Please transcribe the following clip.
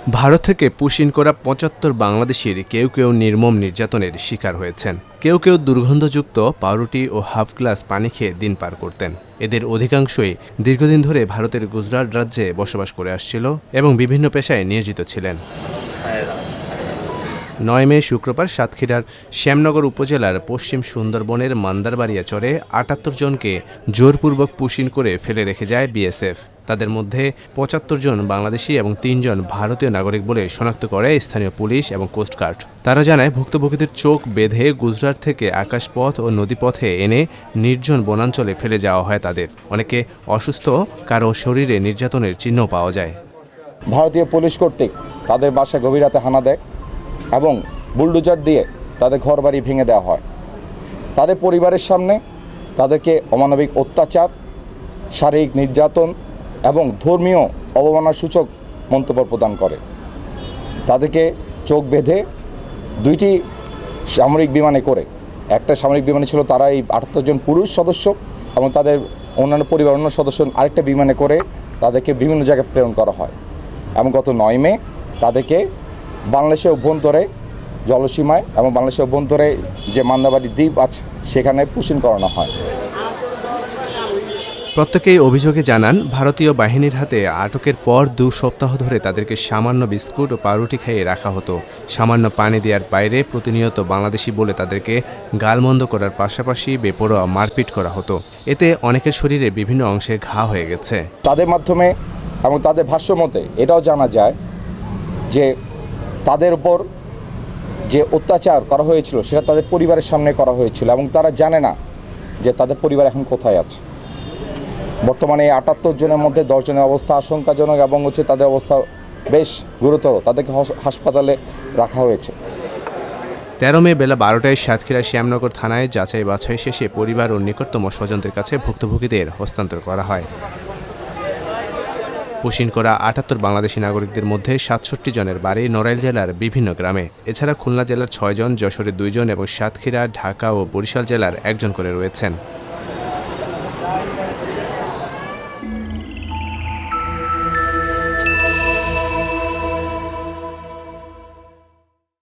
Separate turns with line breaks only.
ভারত থেকে push in করা ৭৫ বাংলাদেশির কেউ কেউ নির্মম নির্যাতনের শিকার হয়েছেন। কেউ কেউ দুর্গন্ধযুক্ত পাউরুটি ও হাফ গ্লাস পানি খেয়ে দিন পার করতেন। এদের অধিকাংশই দীর্ঘদিন ধরে ভারতের গুজরাট রাজ্যে বসবাস করে আসছিল এবং বিভিন্ন পেশায় নিয়োজিত ছিলেন। ৯ মে শুক্রবার সাতক্ষীরার শ্যামনগর উপজেলার পশ্চিম সুন্দরবনের মান্দারবাড়িয়া চরে ৭৮ জনকে জোরপূর্বক পুশ ইন করে ফেলে রেখে যায় বিএসএফ। তাদের মধ্যে ৭৫ জন বাংলাদেশি এবং ৩ জন ভারতীয় নাগরিক বলে শনাক্ত করে স্থানীয় পুলিশ এবং কোস্টগার্ড। তারা জানায়, ভুক্তভোগীদের চোখ বেঁধে গুজরাট থেকে আকাশপথ ও নদীপথে এনে নির্জন বনাঞ্চলে ফেলে যাওয়া হয় তাদের। অনেকে অসুস্থ, কারো শরীরে নির্যাতনের চিহ্ন পাওয়া যায়।
ভারতীয় পুলিশ কর্তৃক তাদের বাসায় গভীর রাতে হানা দেয় এবং বুলডোজার দিয়ে তাদের ঘরবাড়ি ভেঙে দেওয়া হয়। তাদের পরিবারের সামনে তাদেরকে অমানবিক অত্যাচার, শারীরিক নির্যাতন এবং ধর্মীয় অবমাননাসূচক মন্তব্য প্রদান করে। তাদেরকে চোখ বেঁধে 2টি সামরিক বিমানে করে, একটা সামরিক বিমানে ছিল তারা এই ৭৮ জন পুরুষ সদস্য এবং তাদের অন্যান্য পরিবার অন্য সদস্য আরেকটা বিমানে করে তাদেরকে বিভিন্ন জায়গায় প্রেরণ করা হয় এবং গত ৯ মে তাদেরকে বাংলাদেশের অভ্যন্তরে জলসীমায় এবং বাংলাদেশের অভ্যন্তরে যে মান্দারবাড়ি দ্বীপ আছে সেখানে পুশ ইন করানো হয়।
প্রত্যেকেই অভিযোগে জানান, ভারতীয় বাহিনীর হাতে আটকের পর 2 সপ্তাহ ধরে তাদেরকে সামান্য বিস্কুট ও পাউরুটি খাইয়ে রাখা হতো। সামান্য পানি দেওয়ার বাইরে প্রতিনিয়ত বাংলাদেশি বলে তাদেরকে গালমন্দ করার পাশাপাশি বেপরোয়া মারপিট করা হতো। এতে অনেকের শরীরে বিভিন্ন অংশে ঘা হয়ে গেছে।
তাদের মাধ্যমে এবং তাদের ভাষ্য মতে এটাও জানা যায় যে তাদের উপর যে অত্যাচার করা হয়েছিল সেটা তাদের পরিবারের সামনে করা হয়েছিল এবং তারা জানে না যে তাদের পরিবার এখন কোথায় আছে। বর্তমানে এই ৭৮ জনের মধ্যে 10 জনের অবস্থা আশঙ্কাজনক এবং তাদের অবস্থা বেশ গুরুতর। তাদেরকে হাসপাতালে রাখা হয়েছে।
১৩ মে বেলা ১২টায় সাতক্ষীরা শ্যামনগর থানায় যাচাই বাছাই শেষে পরিবার ও নিকটতম স্বজনদের কাছে ভুক্তভোগীদের হস্তান্তর করা হয়। পুশ ইন করা ৭৮ বাংলাদেশি নাগরিকদের মধ্যে ৬৭ জনের বাড়ি নড়াইল জেলার বিভিন্ন গ্রামে। এছাড়া খুলনা জেলার ৬ জন, যশোরের 2 জন এবং সাতক্ষীরা, ঢাকা ও বরিশাল জেলার 1 জন করে রয়েছেন।